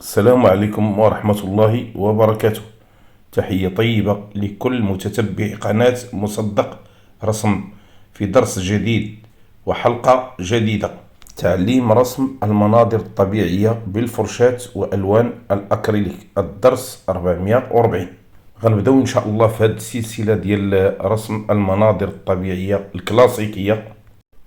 السلام عليكم ورحمة الله وبركاته. تحية طيبة لكل متتبع قناة مصدق رسم في درس جديد وحلقة جديدة. تعليم رسم المناظر الطبيعية بالفرشاة وألوان الأكريليك، الدرس 440. غنبداو إن شاء الله في هذه السلسلة ديال رسم المناظر الطبيعية الكلاسيكية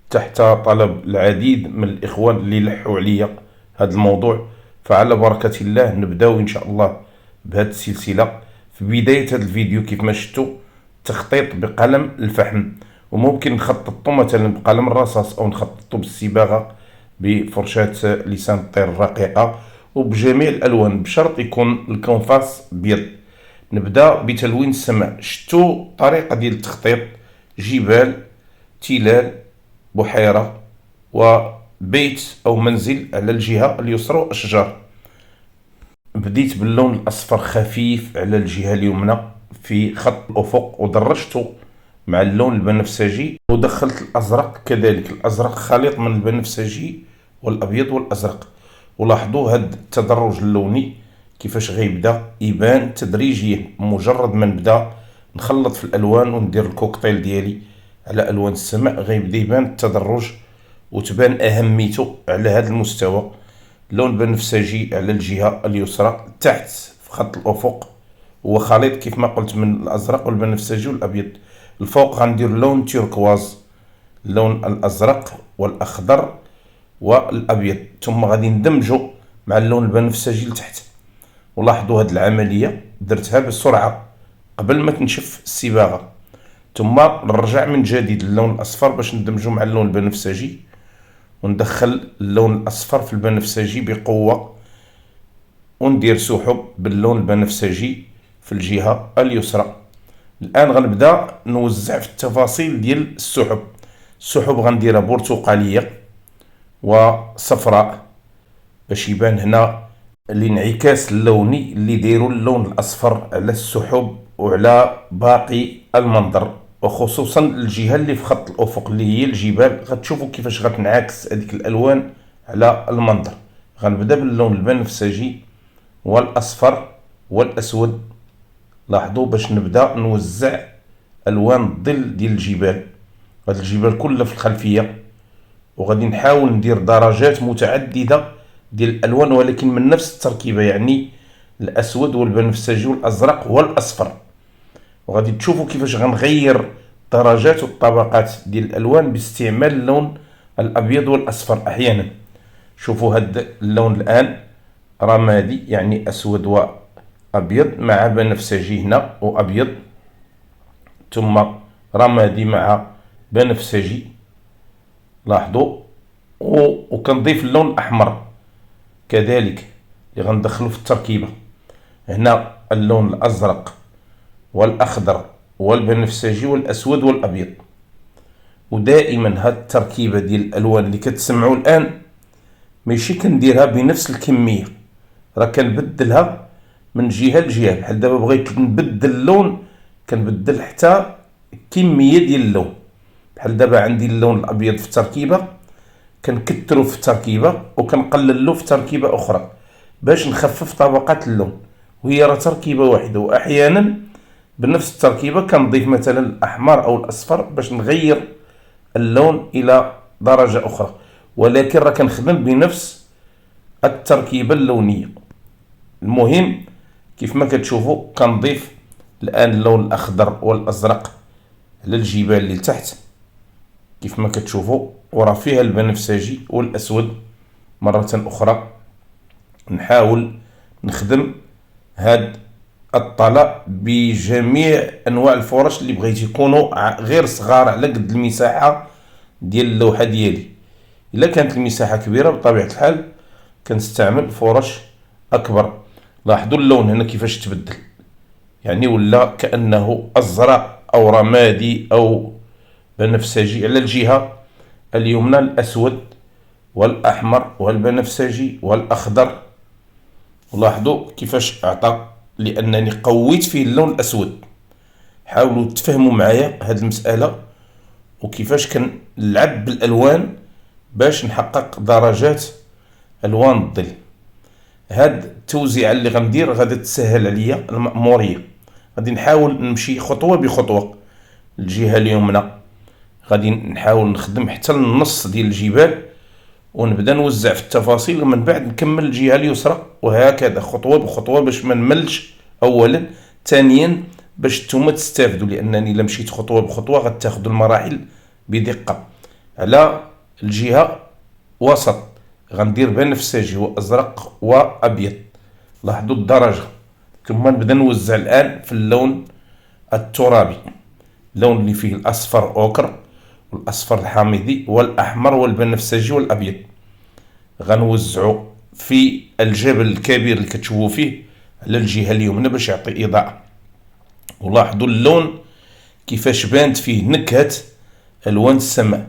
تحت طلب العديد من الإخوان اللي لحوا عليا هذا الموضوع. فعلى بركة الله نبداو إن شاء الله بهذه السلسلة. في بداية هذا الفيديو كيف ما شفتوا تخطيط بقلم الفحم، وممكن نخططوا مثلا بقلم الرصاص أو نخططوا بالصباغة بفرشاة لسان الطير الرقيقة وبجميع الألوان، بشرط يكون الكونفاس بيض. نبدا بتلوين السماء. شتو طريقة ديال التخطيط: جبال، تلال، بحيرة، وبيت أو منزل على الجهة اليسرى وأشجار. بديت باللون الأصفر خفيف على الجهة اليمنى في خط الأفق، ودرجته مع اللون البنفسجي، ودخلت الأزرق كذلك، الأزرق خليط من البنفسجي والأبيض والأزرق. ولاحظوا هذا التدرج اللوني كيفاش غيبدا يبان تدريجيا. مجرد ما نبدا نخلط في الألوان وندير الكوكتيل ديالي على ألوان السماء غيبدا يبان التدرج وتبان أهميته على هذا المستوى. لون بنفسجي على الجهة اليسرى تحت في خط الأفق، هو خليط كيف ما قلت من الأزرق والبنفسجي والأبيض. الفوق غندير لون تيركواز، اللون الأزرق والأخضر والأبيض، ثم غادي ندمجو مع اللون البنفسجي لتحت. ولاحظوا هذه العملية درتها بسرعة قبل ما تنشف الصباغة، ثم نرجع من جديد اللون الأصفر باش ندمجو مع اللون البنفسجي، وندخل اللون الأصفر في البنفسجي بقوة، وندير سحب باللون البنفسجي في الجهة اليسرى. الآن غنبدا نوزع في التفاصيل ديال السحب. السحب غنديرها برتقالية وصفراء باش يبان هنا الانعكاس اللوني اللي دايرو اللون الأصفر على السحب وعلى باقي المنظر، وخصوصا الجهة اللي في خط الأفق اللي هي الجبال. غتشوفوا كيفاش غتنعكس هذيك الألوان على المنظر. غنبدا باللون البنفسجي والأصفر والأسود. لاحظوا باش نبدا نوزع ألوان الظل ديال الجبال، هاد الجبال كلها في الخلفية، وغادي نحاول ندير درجات متعددة ديال الألوان ولكن من نفس التركيبة، يعني الأسود والبنفسجي والأزرق والأصفر. وغادي تشوفوا كيفاش غنغير درجات والطبقات ديال الالوان باستعمال اللون الابيض والاصفر احيانا. شوفوا هذا اللون الان رمادي، يعني اسود وابيض مع بنفسجي هنا وابيض، ثم رمادي مع بنفسجي. لاحظوا وكنضيف اللون الاحمر كذلك اللي غندخلو في التركيبه. هنا اللون الازرق والأخضر والبنفسجي والأسود والأبيض. ودائما هاد التركيبة ديال الألوان اللي كتسمعوا الآن ماشي كنديرها بنفس الكمية، راه كنبدلها من جهة لجهة. بحال دابا بغيت نبدل اللون كنبدل حتى الكمية ديال اللون. بحال دابا عندي اللون الأبيض في التركيبة كنكترو في التركيبة وكنقللو في تركيبة أخرى باش نخفف طبقات اللون، وهي راه تركيبة واحدة. وأحيانا بنفس التركيبة كنضيف مثلا الأحمر أو الأصفر باش نغير اللون إلى درجة أخرى، ولكن راه كنخدم بنفس التركيبة اللونية. المهم كيف ما كتشوفوا كنضيف الآن اللون الأخضر والأزرق على الجبال اللي تحت كيف ما كتشوفوا، وراه فيها البنفسجي والأسود. مرة أخرى نحاول نخدم هاد الطلاء بجميع انواع الفرش اللي بغيت يكونوا غير صغار على قد المساحه ديال اللوحه ديالي. الا كانت المساحه كبيره بطبيعه الحال كنستعمل فرش اكبر. لاحظوا اللون هنا كيفاش تبدل، يعني ولا كانه ازرق او رمادي او بنفسجي. على الجهه اليمنى الاسود والاحمر والبنفسجي والاخضر. ولاحظوا كيفاش اعطى لانني قويت فيه اللون الاسود. حاولوا تفهموا معايا هذه المساله وكيفاش كنلعب بالالوان باش نحقق درجات الوان الظل. هاد التوزيعه اللي غندير غادي تسهل عليا المأموريه. غادي نحاول نمشي خطوه بخطوه. الجهه اليمنى غادي نحاول نخدم حتى النص ديال الجبال ونبدا نوزع في التفاصيل، ومن بعد نكمل الجهه اليسرى، وهكذا خطوه بخطوه باش ما نملش اولا. ثانيا باش نتوما تستافدوا، لانني الا مشيت خطوه بخطوه غتاخذوا المراحل بدقه. على الجهه وسط غندير بنفسجي وازرق وابيض، لاحظوا الدرجه. ثم نبدا نوزع الان في اللون الترابي، اللون اللي فيه الاصفر اوكر والاصفر الحامضي والاحمر والبنفسجي والابيض. غنوزعو في الجبل الكبير اللي كتشوفوا فيه على الجهه اليمنى باش يعطي اضاءه. ولاحظوا اللون كيفاش بانت فيه نكهه الوان السماء.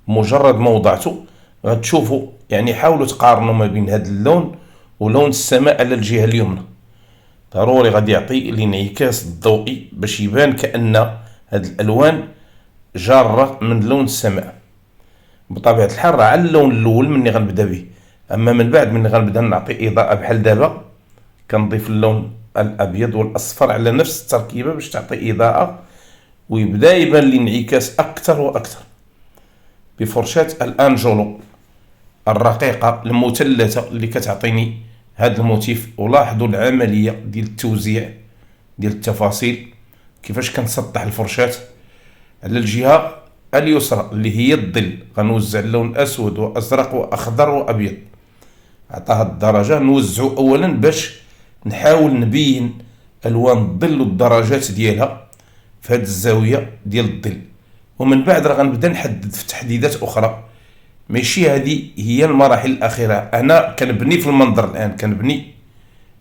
مجرد ما وضعته غتشوفوا، يعني حاولوا تقارنوا ما بين هذا اللون ولون السماء على الجهه اليمنى. ضروري غادي يعطي الانعكاس الضوئي باش يبان كأن هاد الالوان جاره من لون السماء. بطبيعه الحال راه على اللون الاول مني غنبدا به، اما من بعد مني غنبدا نعطي اضاءه بحال دابا كنضيف اللون الابيض والاصفر على نفس التركيبه باش تعطي اضاءه ويبدا يبان الانعكاس اكثر واكثر. بفرشاه الانجولو الرقيقه المثلثه اللي كتعطيني هذا الموتيف. ولاحظوا العمليه ديال التوزيع ديال التفاصيل كيفاش كنسطح الفرشاه على الجهه اليسرى اللي هي الظل. غنوزع اللون اسود وازرق واخضر وابيض. عطى هاد الدرجه نوزعو اولا باش نحاول نبين الوان الظل والدرجات ديالها في هاد الزاويه ديال الظل، ومن بعد راه غنبدا نحدد في تحديدات اخرى. ماشي هذه هي المراحل الاخيره. انا كنبني في المنظر الان، كنبني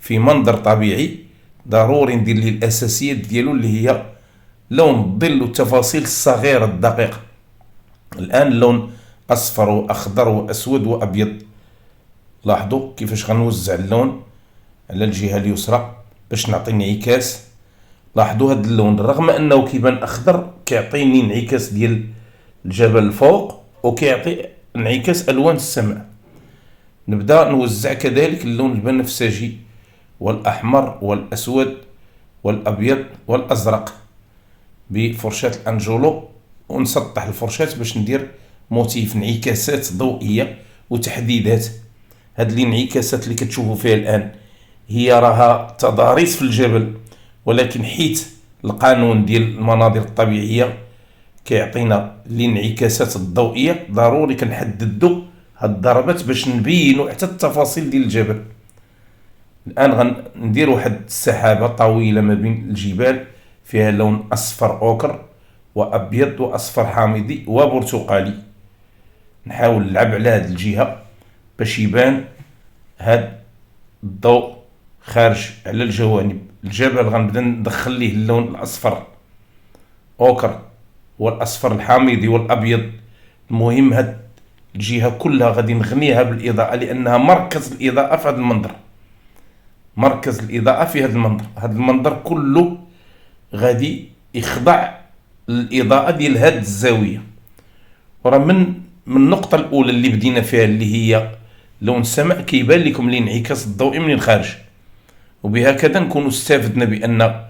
في منظر طبيعي، ضروري ندير ليه الاساسيات ديالو اللي هي لون الظل والتفاصيل الصغيره الدقيقه. الان اللون اصفر واخضر واسود وابيض. لاحظوا كيفاش غنوزع اللون على الجهه اليسرى باش نعطي انعكاس. لاحظوا هذا اللون رغم انه كيبان اخضر كيعطيني انعكاس ديال الجبل الفوق وكيعطي انعكاس الوان السماء. نبدا نوزع كذلك اللون البنفسجي والاحمر والاسود والابيض والازرق بفرشاه الانجولو، ونسطح الفرشاه باش ندير موتيف انعكاسات ضوئيه وتحديدات. هاد الانعكاسات اللي كتشوفوا فيها الان هي راها تضاريس في الجبل، ولكن حيت القانون ديال المناظر الطبيعيه كيعطينا الانعكاسات الضوئيه، ضروري كنحددوا هاد الضربات باش نبينوا حتى التفاصيل ديال الجبل. الان غندير واحد السحابه طويله ما بين الجبال فيها لون اصفر اوكر وابيض واصفر حامضي وبرتقالي. نحاول نلعب على هاد الجهه باش يبان هاد الضوء خارج على الجوانب. الجبل غنبدا ندخل ليه اللون الاصفر اوكر والاصفر الحامضي والابيض. المهم هاد الجهه كلها غادي نغنيها بالاضاءه لانها مركز الاضاءه في هذا المنظر. مركز الاضاءه في هذا المنظر، هذا المنظر كله غادي يخضع للاضاءه ديال هاد الزاويه. وراه من النقطه الاولى اللي بدينا فيها اللي هي لون السماء كيبان لكم الانعكاس الضوئي منين خارج. وبهكذا نكونوا استفدنا بان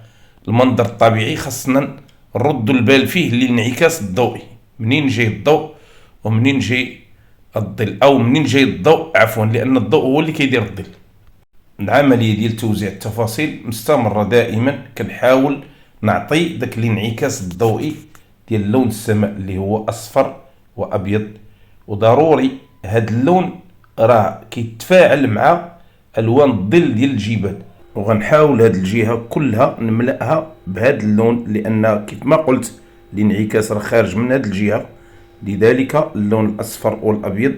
المنظر الطبيعي خاصنا نردوا البال فيه للانعكاس الضوئي، منين جاي الضوء ومنين جاي الظل، او منين جاي الضوء عفوا، لان الضوء هو اللي كيدير الظل. العمليه ديال توزيع التفاصيل مستمره دائما، كنحاول نعطي داك الانعكاس الضوئي ديال لون السماء اللي هو اصفر وابيض. وضروري هاد اللون راه كيتفاعل مع الوان الظل ديال الجبال. وغنحاول هاد الجهه كلها نملأها بهذا اللون، لان كما قلت الانعكاس راه خارج من هاد الجهه، لذلك اللون الاصفر والابيض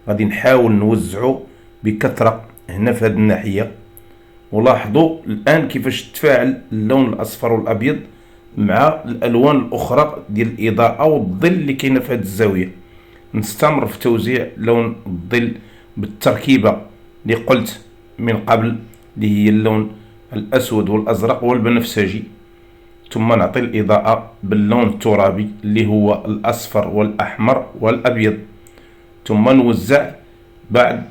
غادي نحاول نوزعه بكثره هنا في هذه الناحيه. ولاحظوا الان كيفاش تفاعل اللون الاصفر والابيض مع الالوان الاخرى ديال الاضاءه والظل اللي كاينه في هذه الزاويه. نستمر في توزيع لون الظل بالتركيبه اللي قلت من قبل، اللي هي اللون الاسود والازرق والبنفسجي، ثم نعطي الاضاءه باللون الترابي اللي هو الاصفر والاحمر والابيض، ثم نوزع بعد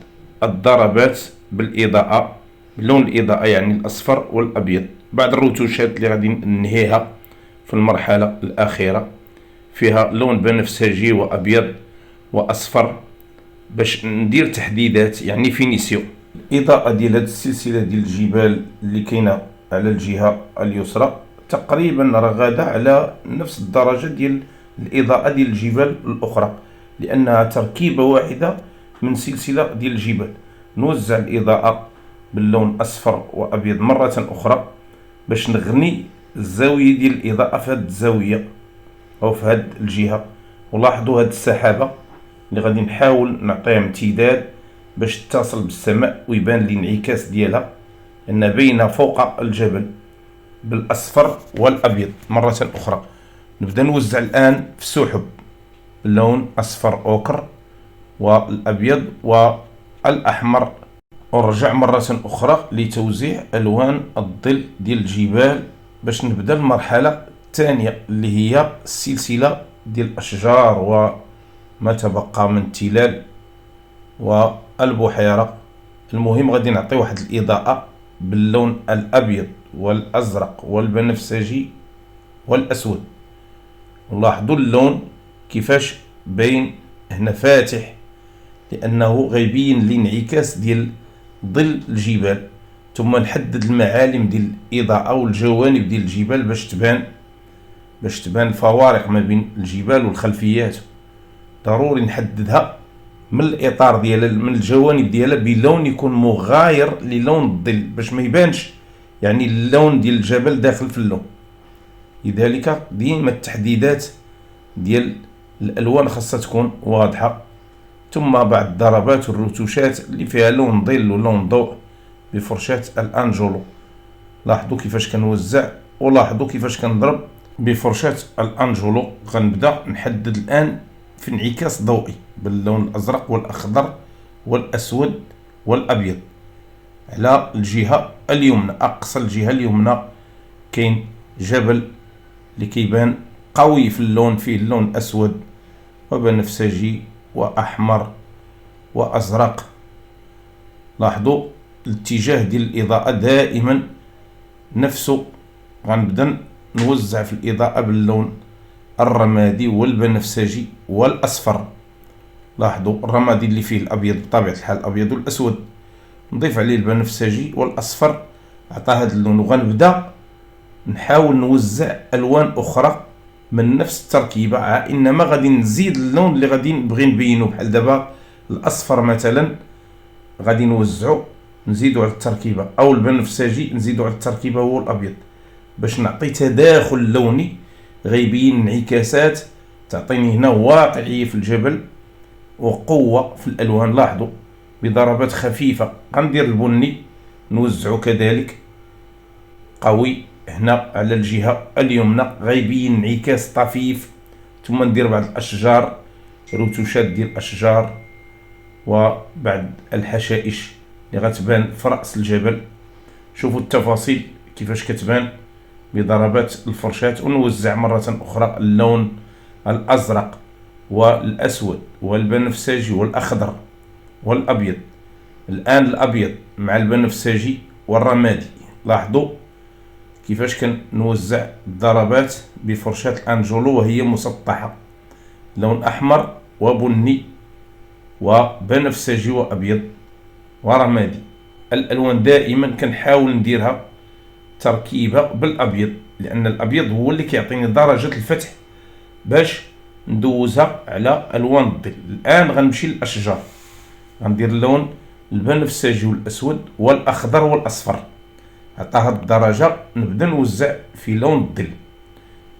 الضربات بالاضاءه باللون الإضاءة يعني الأصفر والأبيض. بعض الروتوشات اللي غادي ننهيها في المرحلة الأخيرة فيها لون بنفسجي وأبيض وأصفر باش ندير تحديدات يعني فينيسيو. الإضاءة ديال هاد السلسلة ديال الجبال اللي كاينة على الجهة اليسرى تقريبا راه غادا على نفس الدرجة ديال الإضاءة ديال الجبال الأخرى، لأنها تركيبة واحدة من سلسلة ديال الجبال. نوزع الإضاءة باللون أصفر وأبيض مرة أخرى باش نغني الزاوية ديال الإضاءة في هاد الزاوية أو في هاد الجهة. ولاحظوا هاد السحابة اللي غادي نحاول نعطيها امتداد باش تتصل بالسماء ويبان لي الانعكاس ديالها أن باينة فوق الجبل بالأصفر والأبيض. مرة أخرى نبدأ نوزع الآن في السحب باللون أصفر أوكر والأبيض والأحمر، ونرجع مرة أخرى لتوزيع ألوان الظل ديال الجبال باش نبدأ المرحلة الثانية اللي هي السلسلة ديال الأشجار وما تبقى من التلال والبحيرة. المهم غادي نعطي واحد الإضاءة باللون الأبيض والأزرق والبنفسجي والأسود. ولاحظوا اللون كيفاش باين هنا فاتح، لأنه غيبين الانعكاس ديال ظل الجبال. ثم نحدد المعالم ديال الإضاءة والجوانب ديال الجبال باش تبان الفوارق ما بين الجبال والخلفيات. ضروري نحددها من الإطار ديالها، من الجوانب ديالها بلون يكون مغاير للون الظل باش ما يبانش يعني اللون ديال الجبل داخل في اللون. لذلك ديما التحديدات ديال الألوان خاصها تكون واضحة. ثم بعض الضربات والرتوشات اللي فيها لون ظل ولون ضوء بفرشاة الأنجولو. لاحظوا كيفاش كنوزع ولاحظوا كيفاش كنضرب بفرشاة الأنجولو. غنبدا نحدد الآن في انعكاس ضوئي باللون الأزرق والأخضر والأسود والأبيض على الجهة اليمنى. أقصى الجهة اليمنى كاين جبل اللي كيبان قوي في اللون، فيه اللون أسود وبنفسجي وأحمر وأزرق. لاحظوا الاتجاه ديال الإضاءة دائما نفسه. غنبدا نوزع في الإضاءة باللون الرمادي والبنفسجي والأصفر. لاحظوا الرمادي اللي فيه الأبيض بطبيعة الحال الأبيض والأسود، نضيف عليه البنفسجي والأصفر عطى هذا اللون. وغنبدا نحاول نوزع ألوان أخرى من نفس التركيبة، إنما غادي نزيد اللون اللي غادي نبغي نبينه. بحال دابا الأصفر مثلا غادي نوزعو نزيدو على التركيبة، أو البنفسجي نزيدو على التركيبة هو الأبيض باش نعطي تداخل لوني غيبين انعكاسات تعطيني هنا واقعية في الجبل وقوة في الألوان. لاحظوا بضربات خفيفة غندير البني نوزعو كذلك قوي هنا على الجهة اليمنى غيبين انعكاس طفيف. ثم ندير بعض الأشجار، رتوشات ديال الأشجار وبعض الحشائش اللي غتبان في رأس الجبل. شوفوا التفاصيل كيفاش كتبان بضربات الفرشاة. ونوزع مرة أخرى اللون الأزرق والأسود والبنفسجي والأخضر والأبيض. الآن الأبيض مع البنفسجي والرمادي. لاحظوا كيفاش كنوزع الضربات بفرشاة الأنجولو وهي مسطحة، لون أحمر وبني وبنفسجي وأبيض ورمادي. الألوان دائما كنحاول نديرها تركيبة بالأبيض، لأن الأبيض هو اللي كيعطيني درجة الفتح باش ندوزها على ألوان الظل. الآن غنمشي للأشجار، غندير اللون البنفسجي والأسود والأخضر والأصفر. عطا هاد الدرجة نبدا نوزع في لون الظل.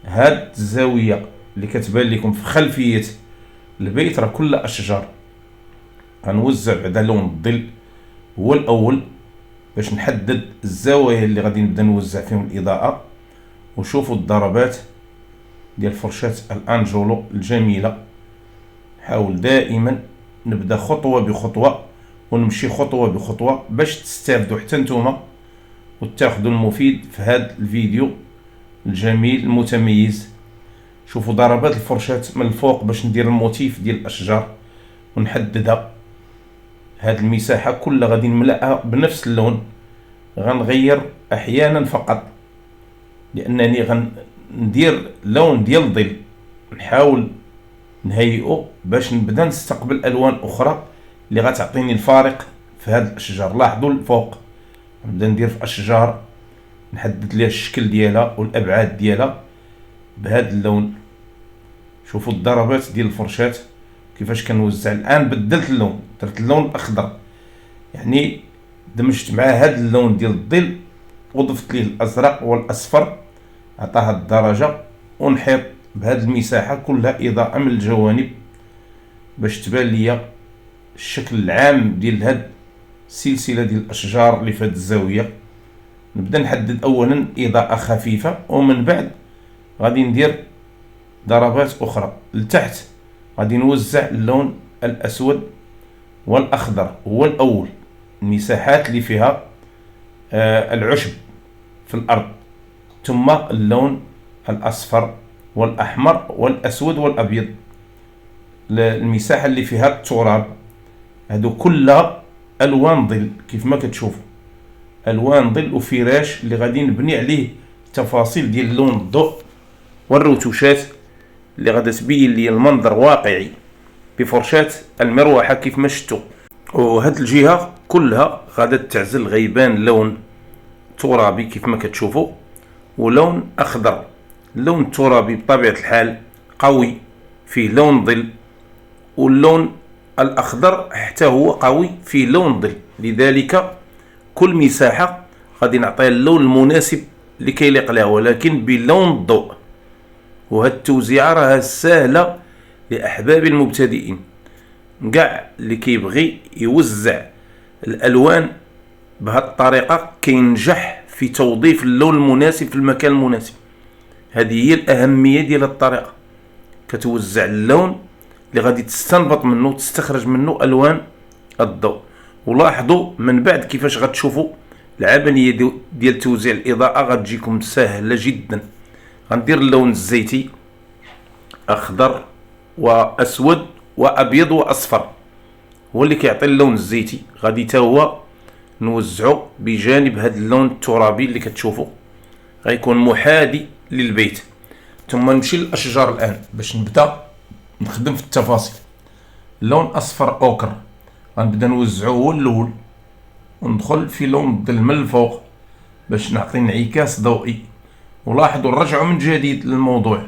هاد الزاوية اللي كتبان لكم في خلفية البيت راه كلها أشجار. غنوزع بعدا لون الظل هو الأول باش نحدد الزوايا اللي غادي نبدا نوزع فيهم الإضاءة. وشوفوا الضربات ديال فرشاة الأنجولو الجميلة. حاول دائما نبدا خطوة بخطوة ونمشي خطوة بخطوة باش تستافدوا حتى نتوما وتاخذوا المفيد في هذا الفيديو الجميل المتميز. شوفوا ضربات الفرشاة من الفوق باش ندير الموتيف ديال الأشجار ونحددها. هاد المساحة كلها غادي نملأها بنفس اللون غنغير احيانا فقط، لانني غندير لون ديال الظل، نحاول نهيئه باش نبدا نستقبل الوان اخرى اللي غتعطيني الفارق في هاد الاشجار. لاحظوا الفوق نبدا ندير في اشجار نحدد ليها الشكل ديالها والابعاد ديالها بهذا اللون. شوفوا الضربات ديال الفرشاة كيفاش كنوزع. الان بدلت اللون، درت اللون الاخضر، يعني دمجت مع هذا اللون ديال الظل وضفت ليه الازرق والاصفر، عطاها الدرجه. ونحيط بهذه المساحه كلها اضاءه من الجوانب باش تبان ليا الشكل العام ديال هاد السلسله ديال الاشجار اللي في هاد الزاويه. نبدا نحدد اولا اضاءه خفيفه، ومن بعد غادي ندير ضربات اخرى لتحت. غادي نوزع اللون الاسود والاخضر هو الاول، المساحات اللي فيها العشب في الارض، ثم اللون الاصفر والاحمر والاسود والابيض، المساحه اللي فيها التراب. هادو كلها الوان ظل كيف ما كتشوفوا، الوان ظل وفراش اللي غادي نبني عليه التفاصيل ديال لون الضوء والروتوشات اللي غادا تبين لي المنظر واقعي بفرشاة المروحه كيف ما شفتوا. وهاد الجهه كلها غادا تعزل غيبان لون ترابي كيف ما كتشوفوا ولون اخضر. اللون الترابي بطبيعه الحال قوي، فيه لون ظل، واللون الاخضر حتى هو قوي فيه لون ظل. لذلك كل مساحه غادي نعطيها اللون المناسب اللي كيليق لها، ولكن بلون الضوء. وهاد التوزيعه راها سهله لاحباب المبتدئين، كاع اللي كيبغي يوزع الالوان بهذه الطريقه كينجح في توظيف اللون المناسب في المكان المناسب. هذه هي الاهميه ديال الطريقه، كتوزع اللون اللي غادي تستنبط منه تستخرج منه الوان الضوء. ولاحظوا من بعد كيفاش غتشوفوا العمليه ديال توزيع الاضاءه غتجيكم سهله جدا. غندير اللون الزيتي، اخضر واسود وابيض واصفر، هو اللي كيعطي اللون الزيتي. غادي تا هو نوزعه بجانب هذا اللون الترابي اللي كتشوفوا، غيكون محاذي للبيت. ثم نمشي للاشجار الان باش نبدا نخدم في التفاصيل. اللون اصفر اوكر غنبدا نوزعه هو الاول، وندخل في لون الظل من الفوق باش نعطي انعكاس ضوئي. ولاحظوا نرجعوا من جديد للموضوع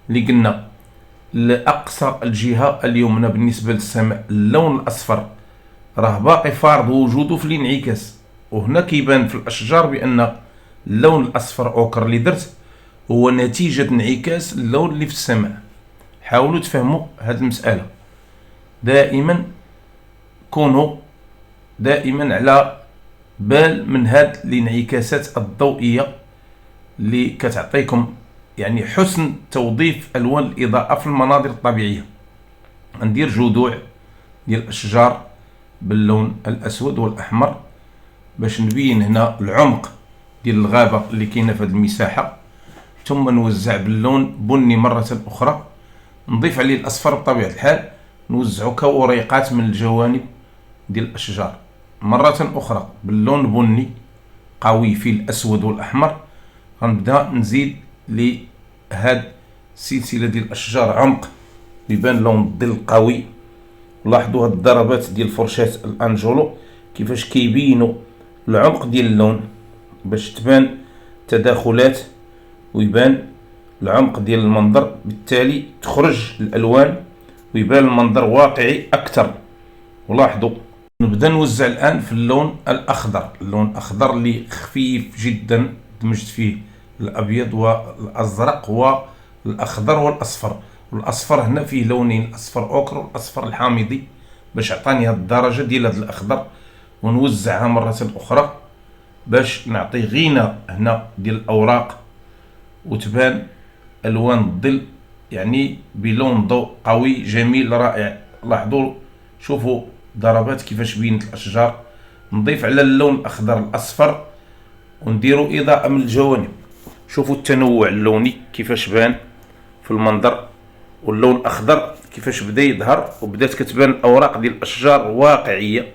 اللي قلنا لاقصى الجهه اليمنى بالنسبه للسماء. اللون الاصفر راه باقي فارض وجوده في الانعكاس، وهنا كيبان في الاشجار بان اللون الاصفر اوكر اللي درت هو نتيجه انعكاس اللون اللي في السماء. حاولوا تفهموا هذه المساله. دائما كونوا دائما على بال من هذه الانعكاسات الضوئيه اللي كتعطيكم يعني حسن توظيف الوان الاضاءه في المناظر الطبيعيه. ندير جذوع ديال الاشجار باللون الاسود والاحمر باش نبين هنا العمق ديال الغابه اللي كاينه في هذه المساحه. ثم نوزع باللون بني مره اخرى، نضيف عليه الاصفر بطبيعه الحال، نوزعه كوريقات من الجوانب ديال الاشجار مره اخرى باللون بني قوي في الاسود والاحمر. غنبدا نزيد لهاد السلسله ديال الاشجار عمق يبان لون الظل قوي. لاحظوا هاد الضربات ديال فرشاة الانجولو كيفاش كيبينوا العمق ديال اللون باش تبان تداخلات ويبان العمق ديال المنظر، بالتالي تخرج الالوان ويبان المنظر واقعي اكثر. ولاحظوا نبدا نوزع الان في اللون الاخضر. اللون الاخضر اللي خفيف جدا دمجت فيه الابيض والازرق والاخضر والاصفر. والاصفر هنا فيه لونين، الاصفر اوكر والاصفر الحامضي، باش عطاني هاد الدرجه ديال هاد الاخضر. ونوزعها مره اخرى باش نعطي غنى هنا ديال الاوراق وتبان الوان الظل يعني بلون ضوء قوي جميل رائع. لاحظوا شوفوا ضربات كيفاش بينت الاشجار. نضيف على اللون الاخضر الاصفر ونديروا اضاءه من الجوانب. شوفوا التنوع اللوني كيفاش بان في المنظر، واللون الاخضر كيفاش بدا يظهر وبدات كتبان الاوراق ديال الاشجار واقعيه.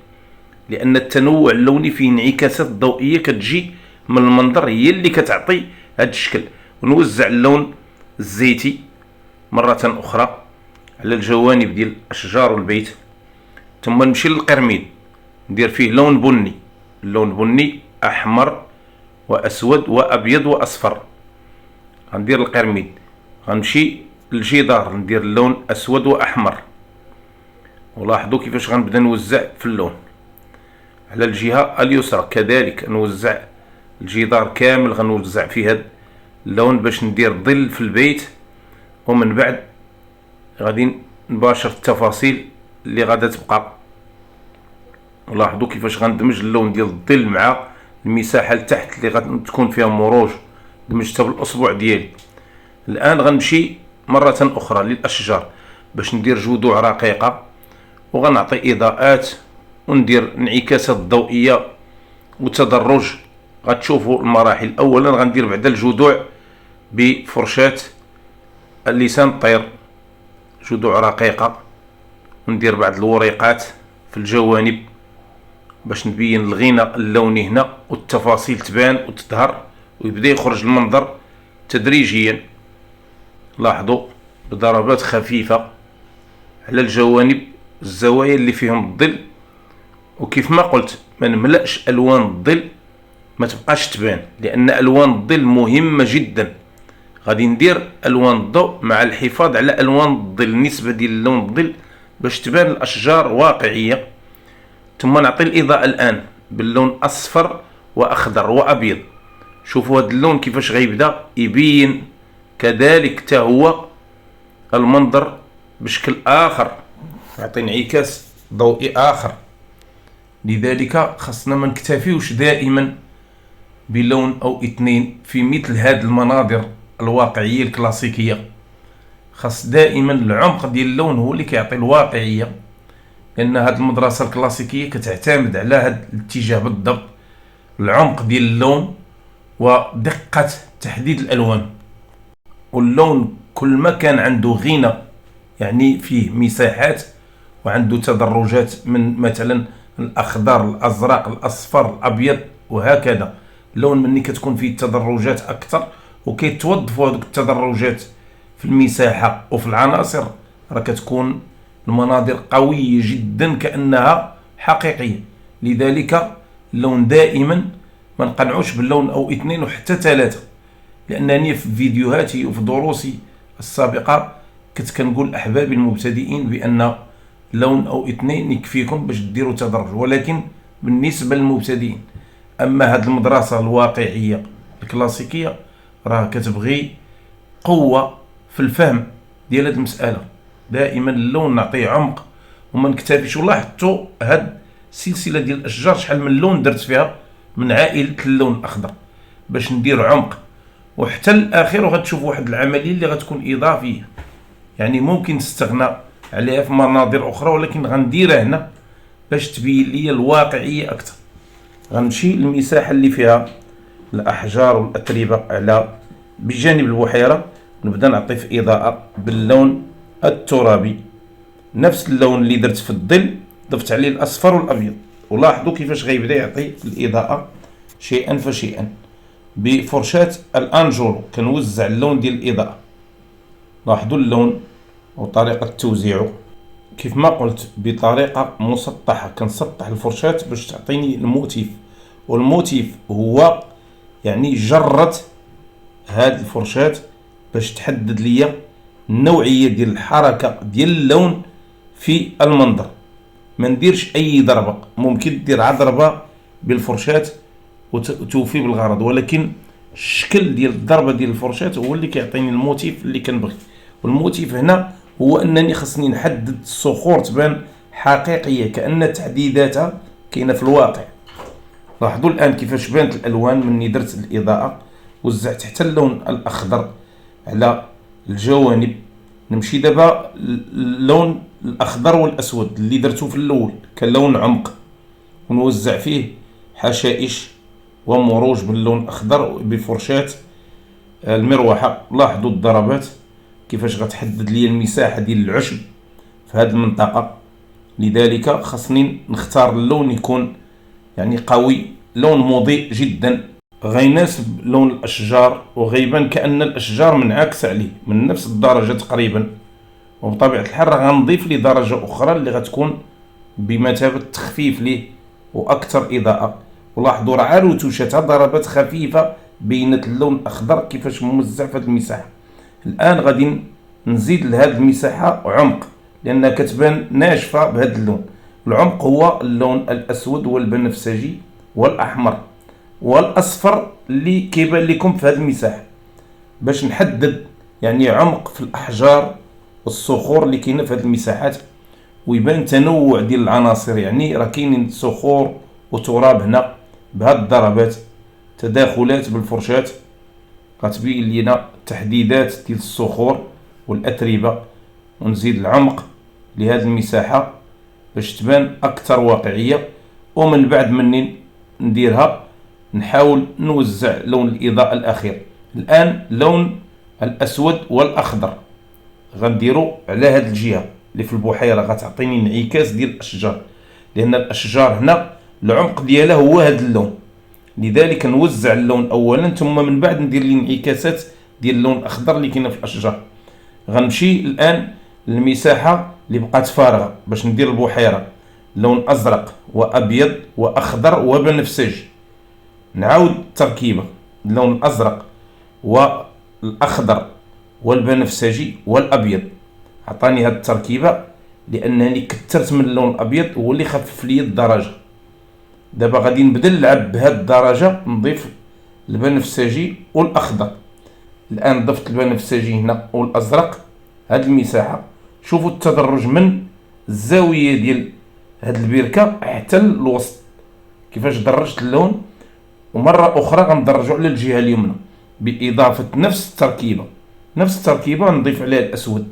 لان التنوع اللوني فيه انعكاسات ضوئيه كتجي من المنظر هي اللي كتعطي هذا الشكل. ونوزع اللون الزيتي مره اخرى على الجوانب ديال الاشجار والبيت، ثم نمشي للقرميد ندير فيه لون بني، اللون بني احمر واسود وابيض واصفر. غندير القرميد، غنمشي للجدار ندير اللون اسود واحمر. ولاحظوا كيفاش غنبدا نوزع في اللون. على الجهه اليسرى كذلك نوزع الجدار كامل، غنوزع فيه هذا اللون باش ندير ظل في البيت. ومن بعد غادي نباشر التفاصيل اللي غادا تبقى. ولاحظوا كيفاش غندمج اللون ديال الظل مع المساحه لتحت اللي غادي تكون فيها مروج، دمجتها بالاصبع ديالي. الان غنمشي مره اخرى للاشجار باش ندير جذوع رقيقه، وغنعطي اضاءات وندير انعكاسات ضوئيه وتدرج. غتشوفوا المراحل. اولا غندير بعدا الجذوع بفرشاه اللسان الطير، جذوع رقيقه، وندير بعض الوريقات في الجوانب باش نبين الغناء اللوني هنا والتفاصيل تبان وتظهر ويبدا يخرج المنظر تدريجيا. لاحظوا بضربات خفيفه على الجوانب الزوايا اللي فيهم الظل. وكيف ما قلت ما نملأش الوان الظل، ما تبقاش تبان، لان الوان الظل مهمه جدا. غادي ندير الوان الضوء مع الحفاظ على الوان الظل، النسبه ديال لون الظل باش تبان الاشجار واقعيه. ثم نعطي الاضاءه الان باللون اصفر واخضر وابيض. شوفوا هذا اللون كيفاش غيبدا يبين كذلك حتى هو المنظر بشكل اخر، يعطي انعكاس ضوئي اخر. لذلك خاصنا ما نكتفيوش دائما بلون او اثنين في مثل هذه المناظر الواقعيه الكلاسيكيه. خاص دائما العمق ديال اللون هو اللي كيعطي الواقعيه، لان هذه المدرسه الكلاسيكيه كتعتمد على هذا الاتجاه بالضبط، العمق ديال اللون ودقه تحديد الالوان. واللون كل ما كان عنده غنى، يعني فيه مساحات وعنده تدرجات من مثلا الاخضر الازرق الاصفر الابيض وهكذا. اللون مني كتكون فيه تدرجات اكثر وكيتوظفوا هذوك التدرجات في المساحه وفي العناصر، راه كتكون المناظر قويه جدا كانها حقيقيه. لذلك اللون دائما ما نقنعوش باللون او اثنين وحتى ثلاثه، لانني في فيديوهاتي وفي دروسي السابقه كنت كنقول احبابي المبتدئين بان لون او اثنين يكفيكم باش ديروا تدرج، ولكن بالنسبه للمبتدئين. اما هذه المدرسه الواقعيه الكلاسيكيه راه كتبغي قوه في الفهم ديال هذه المساله. دائما اللون نعطيه عمق وما نكتفيش. ولاحظتوا هاد السلسله ديال الاشجار شحال من لون درت فيها من عائله اللون الاخضر باش ندير عمق، وحتى الاخير وغتشوفوا واحد العمليه اللي غتكون اضافيه، يعني ممكن تستغنى عليها في مناظر اخرى، ولكن غنديرها هنا باش تبين لي الواقعيه اكثر. غنمشي للمساحه اللي فيها الاحجار والاتربه على بجانب البحيره، نبدا نعطي في اضاءه باللون الترابي، نفس اللون اللي درت في الظل ضفت عليه الاصفر والابيض. ولاحظوا كيفاش غيبدا يعطي الاضاءه شيئا فشيئا. بفرشاه الانجولو كنوزع اللون ديال الاضاءه. لاحظوا اللون وطريقه توزيعه كيف ما قلت بطريقه مسطحه، كنسطح الفرشاه باش تعطيني الموتيف. والموتيف هو يعني جرة هذه الفرشاه باش تحدد لي النوعيه ديال الحركه ديال اللون في المنظر. ما نديرش اي ضربه، ممكن دير ضربه بالفرشاه وتوفي بالغرض، ولكن الشكل ديال الضربه ديال الفرشاه هو اللي كيعطيني الموتيف اللي كنبغي. والموتيف هنا هو انني خصني نحدد الصخور تبان حقيقيه كأن تحديداتها كاينه في الواقع. لاحظوا الان كيفاش بانت الالوان مني درت الاضاءه. وزعت حتى اللون الاخضر على الجوانب. نمشي دابا اللون الاخضر والاسود اللي درته في الاول كلون عمق، ونوزع فيه حشائش ومروج باللون الاخضر بفرشاه المروحه. لاحظوا الضربات كيفاش غتحدد لي المساحه ديال العشب في هذه المنطقه. لذلك خاصني نختار اللون يكون يعني قوي، لون مضيء جدا، غيناسب لون الأشجار، وغيبان كأن الأشجار منعكسة عليه من نفس الدرجة تقريبا. وبطبيعة الحال غنضيف ليه درجة أخرى اللي غتكون بمثابة تخفيف ليه وأكثر إضاءة. ولاحظوا راه روتوشاتها ضربات خفيفة بينت اللون الأخضر كيفاش موزع في هذه المساحة. الآن غادي نزيد لهذه المساحة عمق لأنها كتبان ناشفة بهذا اللون. العمق هو اللون الأسود والبنفسجي والأحمر والأصفر اللي كيبان لكم في هذه المساحة، باش نحدد يعني عمق في الأحجار والصخور اللي كاينه في هذه المساحات، ويبان تنوع ديال العناصر. يعني راه كاينين صخور وتراب هنا بهاد الضربات، تداخلات بالفرشاة غتبين لينا تحديدات ديال الصخور والأتربة. ونزيد العمق لهذه المساحة باش تبان أكثر واقعية. ومن بعد مني نديرها نحاول نوزع لون الإضاءة الأخير. الآن لون الأسود والأخضر غنديرو على هاد الجهة اللي في البحيرة، غتعطيني انعكاس ديال الأشجار، لأن الأشجار هنا العمق ديالها هو هاد اللون. لذلك نوزع اللون أولا ثم من بعد ندير الانعكاسات ديال اللون الأخضر اللي كاينة في الأشجار. غنمشي الآن للمساحة اللي بقات فارغة باش ندير البحيرة، لون أزرق وأبيض وأخضر وبنفسجي. نعاود التركيبة، اللون الأزرق والأخضر والبنفسجي والأبيض. عطاني هاد التركيبة لأنني كثرت من اللون الأبيض هو اللي خفف لي الدرجة. دابا غادي نبدا نلعب بهاد الدرجة، نضيف البنفسجي والأخضر. الآن ضفت البنفسجي هنا والأزرق هاد المساحة. شوفوا التدرج من الزاوية ديال هاد البركة حتى الوسط كيفاش درجت اللون. ومرة أخرى غندرجو على الجهة اليمنى بإضافة نفس التركيبة. نفس التركيبة نضيف عليها الأسود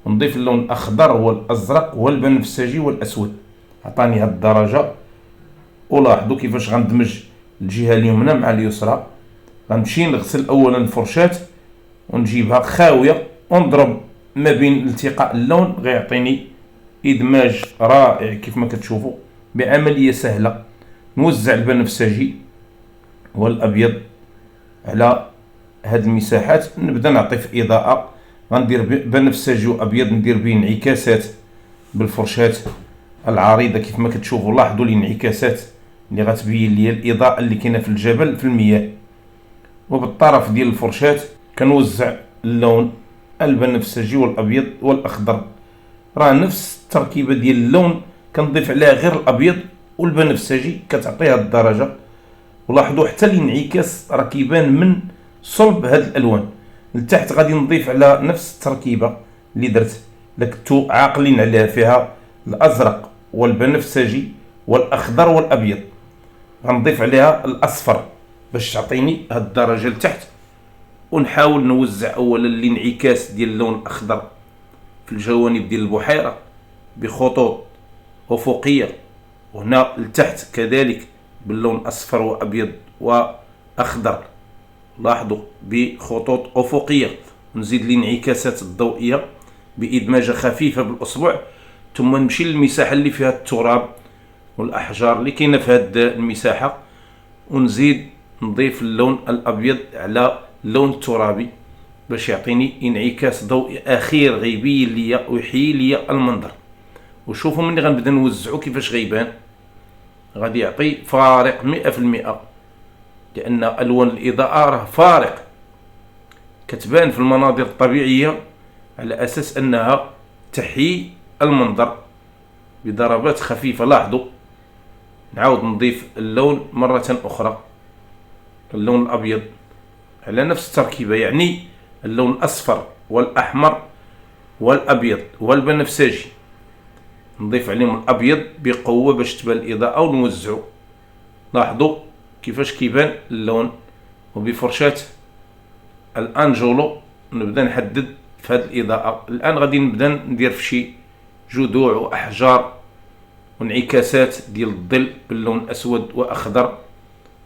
ونضيف اللون الأخضر والأزرق والبنفسجي والأسود. عطاني هاد الدرجة. ولاحظوا كيفاش غندمج الجهة اليمنى مع اليسرى. غنمشي نغسل أولا الفرشاة ونجيبها خاوية ونضرب ما بين التقاء اللون، غيعطيني إدماج رائع كيف ما كتشوفوا بعملية سهلة. نوزع البنفسجي والأبيض على هاد المساحات، نبدا نعطي في إضاءة. غندير بنفسجي وأبيض ندير به انعكاسات بالفرشاة العريضة كيف ما كتشوفوا. لاحظوا الانعكاسات اللي غتبين لي الإضاءة اللي كاينة في الجبل في المياه. وبالطرف ديال الفرشاة كنوزع اللون البنفسجي والأبيض والأخضر. راه نفس التركيبة ديال اللون كنضيف عليها غير الأبيض والبنفسجي كتعطيها الدرجة. ولاحظوا حتى الانعكاس راه كيبان من صلب هاد الألوان. لتحت غادي نضيف على نفس التركيبة اللي درت لكنتو عاقلين عليها، فيها الأزرق والبنفسجي والأخضر والأبيض. غنضيف عليها الأصفر باش تعطيني هاد الدرجة لتحت. ونحاول نوزع أولا الانعكاس ديال اللون الأخضر في الجوانب ديال البحيرة بخطوط أفقية، وهنا لتحت كذلك باللون أصفر وأبيض وأخضر. لاحظوا بخطوط أفقية. نزيد الانعكاسات الضوئية بإدماجة خفيفة بالأصبع. ثم نمشي للمساحة اللي فيها التراب والأحجار اللي كاينة في هذه المساحة، ونزيد نضيف اللون الأبيض على اللون الترابي باش يعطيني انعكاس ضوئي أخير غيبين ليا ويحيي ليا المنظر. وشوفوا مني غنبدا نوزعو كيفاش غيبان، غادي يعطي فارق 100%، لأن ألوان الإضاءة راه فارق كتبان في المناظر الطبيعية على أساس أنها تحيي المنظر بضربات خفيفة. لاحظوا نعاود نضيف اللون مرة أخرى، اللون الأبيض على نفس التركيبة، يعني اللون الأصفر والأحمر والأبيض والبنفسجي. نضيف عليهم الأبيض بقوة باش تبان الإضاءة ونوزعو. لاحظوا كيفاش كيبان اللون. وبفرشاة الأنجولو نبدأ نحدد في هذه الإضاءة. الآن غادي نبدأ ندير في شي جذوع وأحجار وانعكاسات ديال الظل باللون أسود وأخضر،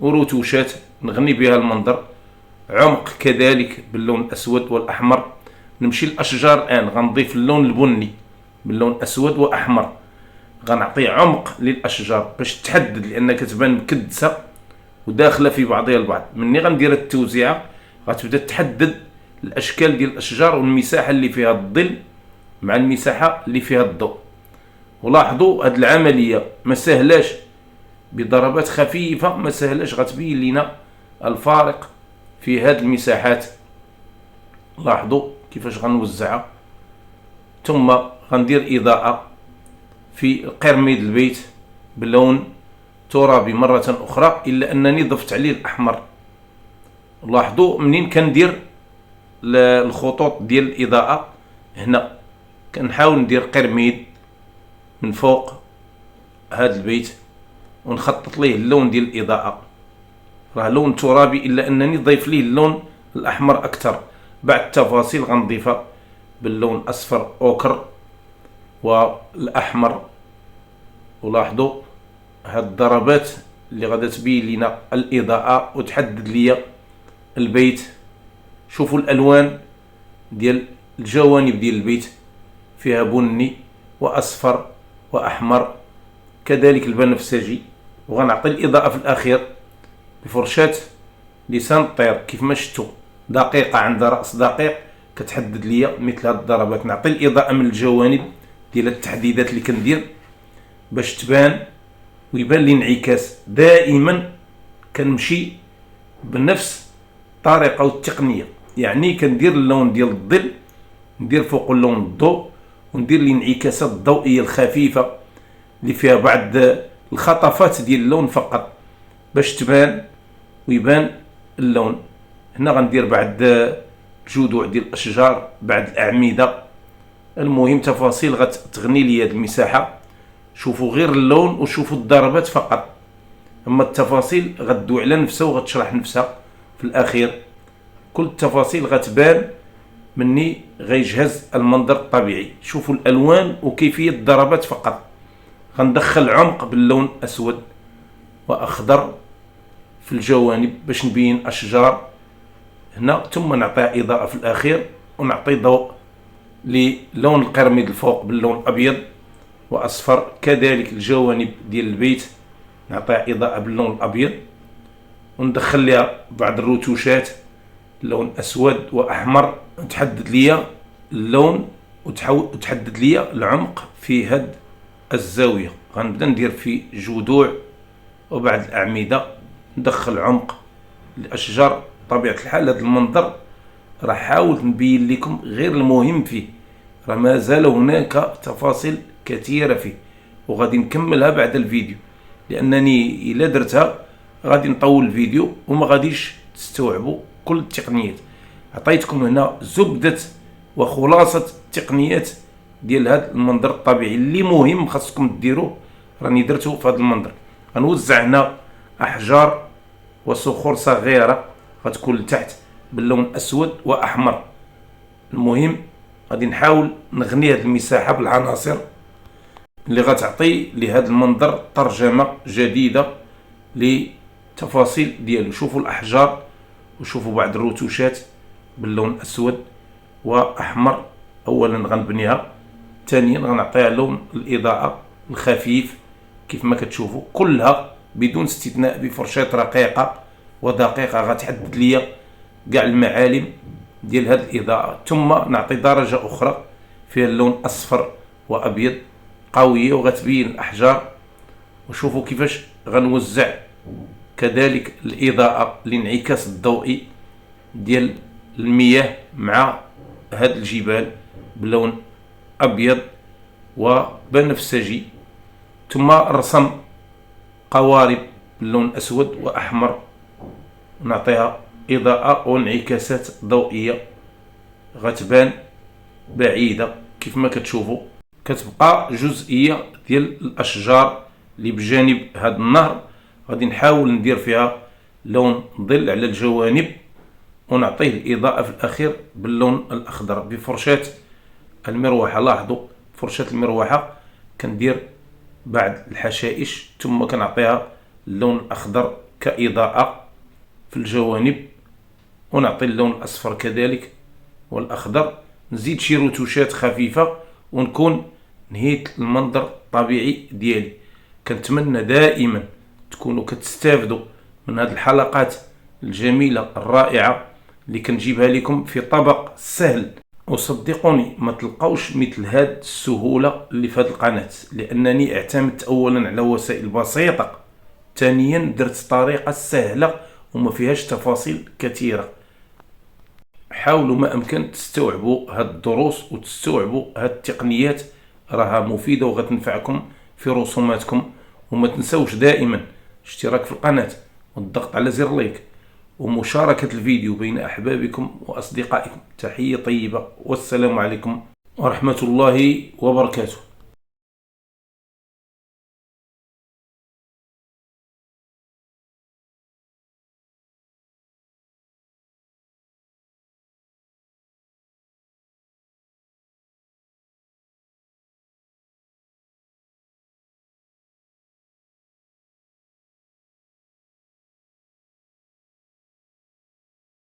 وروتوشات نغني بها المنظر، عمق كذلك باللون الأسود والأحمر. نمشي للأشجار الآن، غنضيف اللون البني باللون أسود وأحمر. غنعطي عمق للاشجار باش تحدد، لان كتبان مكدسه وداخله في بعضها البعض. مني غندير التوزيعه غتبدا تحدد الاشكال ديال الاشجار والمساحه اللي فيها الظل مع المساحه اللي فيها الضوء. ولاحظوا هاد العمليه ما سهلاش، بضربات خفيفه ما سهلاش غتبين لنا الفارق في هاد المساحات. لاحظوا كيفاش غنوزعها. ثم غندير اضاءه في قرميد البيت بلون ترابي مرة أخرى، إلا أنني ضفت عليه الأحمر. لاحظوا منين كندير الخطوط ديال الإضاءة هنا كنحاول ندير قرميد من فوق هذا البيت ونخطط ليه اللون ديال الإضاءة. راه لون ترابي إلا أنني ضيف ليه اللون الأحمر أكثر. بعد التفاصيل غنضيفها باللون أصفر أوكر والأحمر. ولاحظوا هاد الضربات اللي غادا تبين لنا الإضاءة وتحدد لي البيت. شوفوا الألوان ديال الجوانب ديال البيت فيها بني وأصفر وأحمر كذلك البنفسجي. وغنعطي الإضاءة في الأخير بفرشاة لسان الطير كيف ما شفتوا، دقيقة عند رأس دقيق كتحدد لي مثل هاد الضربات. نعطي الإضاءة من الجوانب ديال التحديدات اللي كندير باش تبان ويبان لي انعكاس. دائما كنمشي بنفس الطريقه والتقنيه، يعني كندير اللون ديال الظل ندير فوق اللون الضوء وندير الانعكاسات الضوئيه الخفيفه اللي فيها بعض الخطفات ديال اللون فقط باش تبان ويبان اللون. هنا غندير بعد الجذوع ديال الاشجار بعد الاعمده. المهم تفاصيل غتغني لي هذه المساحه. شوفوا غير اللون وشوفوا الضربات فقط، اما التفاصيل غدوي على نفسها وغتشرح نفسها في الاخير. كل التفاصيل غتبان مني غيجهز المنظر الطبيعي. شوفوا الالوان وكيفيه الضربات فقط. غندخل عمق باللون اسود واخضر في الجوانب باش نبين اشجار هنا، ثم نعطيها اضاءه في الاخير ونعطي ضوء للون القرميد الفوق باللون ابيض واصفر. كذلك الجوانب ديال البيت نعطيها اضاءه باللون الابيض وندخل لها بعض الرتوشات لون اسود واحمر تحدد لي اللون وتحدد لي العمق في هاد الزاويه. غنبدا ندير في جذوع وبعد الاعمده ندخل عمق الاشجار. بطبيعه الحال هذا المنظر راه حاولت نبين لكم غير المهم فيه، راه مازال هناك تفاصيل كثيره فيه وغادي نكملها بعد الفيديو، لانني الا درتها غادي نطول الفيديو وما غاديش تستوعبوا كل التقنيات. عطيتكم هنا زبده وخلاصه التقنيات ديال هذا المنظر الطبيعي اللي مهم خاصكم ديروه. راني درته في هذا المنظر. غنوزع هنا احجار وصخور صغيره غتكون لتحت باللون اسود واحمر. المهم غادي نحاول نغني هذه المساحه بالعناصر اللي غتعطي لهذا المنظر ترجمه جديده لتفاصيل ديالو. شوفوا الاحجار وشوفوا بعض الرتوشات باللون اسود واحمر. اولا غنبنيها، ثانيا غنعطيها لون الاضاءه الخفيف كيف ما كتشوفوا كلها بدون استثناء بفرشاة رقيقه ودقيقه غتحدد لي كاع المعالم ديال هذه الاضاءه. ثم نعطي درجه اخرى فيها اللون اصفر وابيض قويه وغتبين الاحجار. وشوفوا كيفاش غنوزع كذلك الاضاءه الانعكاس الضوئي ديال المياه مع هاد الجبال بلون ابيض وبنفسجي. ثم رسم قوارب باللون اسود واحمر ونعطيها اضاءه وانعكاسات ضوئيه غتبان بعيده كيف ما كتشوفوا. كتبقى جزئيه ديال الاشجار اللي بجانب هذا النهر غادي نحاول ندير فيها لون ظل على الجوانب ونعطيه الاضاءه في الاخير باللون الاخضر بفرشاه المروحه. لاحظوا فرشاه المروحه كندير بعض الحشائش ثم كنعطيها اللون الاخضر كاضاءه في الجوانب ونعطي اللون الاصفر كذلك والاخضر. نزيد شي رتوشات خفيفه ونكون نهيت المنظر الطبيعي ديالي. كنتمنى دائما تكونوا كتستافدوا من هذه الحلقات الجميلة الرائعة اللي كنجيبها لكم في طبق سهل. وصدقوني ما تلقاوش مثل هاد السهولة اللي في هاد القناة، لأنني اعتمدت أولا على وسائل بسيطة، ثانيا درت طريقة سهلة وما فيهاش تفاصيل كثيرة. حاولوا ما أمكن تستوعبوا هاد الدروس وتستوعبوا هاد التقنيات، راها مفيدة وغتنفعكم في رسوماتكم. وما تنسوش دائما اشتراك في القناة والضغط على زر لايك ومشاركة الفيديو بين أحبابكم وأصدقائكم. تحية طيبة والسلام عليكم ورحمة الله وبركاته.